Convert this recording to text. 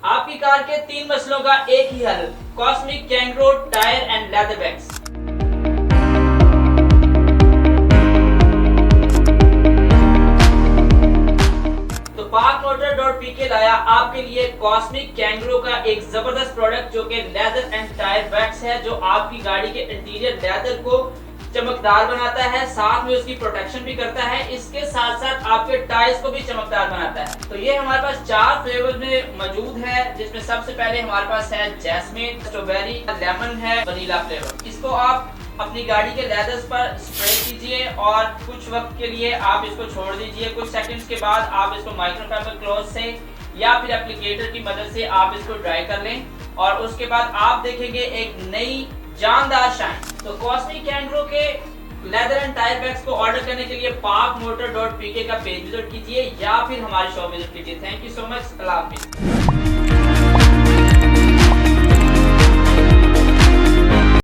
आपकी कार के 3 मसलों का एक ही हल, cosmic kangaroo tyre and leather bags. तो PakMotorsPk लाया आपके लिए कॉस्मिक कैंगरो का एक जबरदस्त प्रोडक्ट जो कि लेदर एंड टायर बैग्स है, जो आपकी गाड़ी के इंटीरियर लेदर को चमकदार बनाता है, साथ में उसकी प्रोटेक्शन भी करता है, इसके साथ साथ आपके टायर्स को भी चमकदार बनाता है। तो ये हमारे पास 4 फ्लेवर में मौजूद है, जिसमें सबसे पहले हमारे पास है जैस्मिन, स्ट्रॉबेरी, लेमन है, वनीला फ्लेवर। इसको आप अपनी गाड़ी के लेदर्स पर स्प्रे कीजिए और कुछ वक्त के लिए आप इसको छोड़ दीजिए। कुछ सेकंड्स के बाद आप इसको माइक्रोफाइबर क्लॉथ से या फिर एप्लीकेटर की मदद से आप इसको ड्राई कर लें और उसके बाद आप देखेंगे एक नई जानदार शाइन। तो कॉस्मिक कैंगरो के लेदर एंड टायर बैग्स को ऑर्डर करने के लिए PakMotorsPk का पेज विजिट कीजिए या फिर हमारे शॉप विजिट कीजिए। Thank you so much. अल्लाह हाफिज़।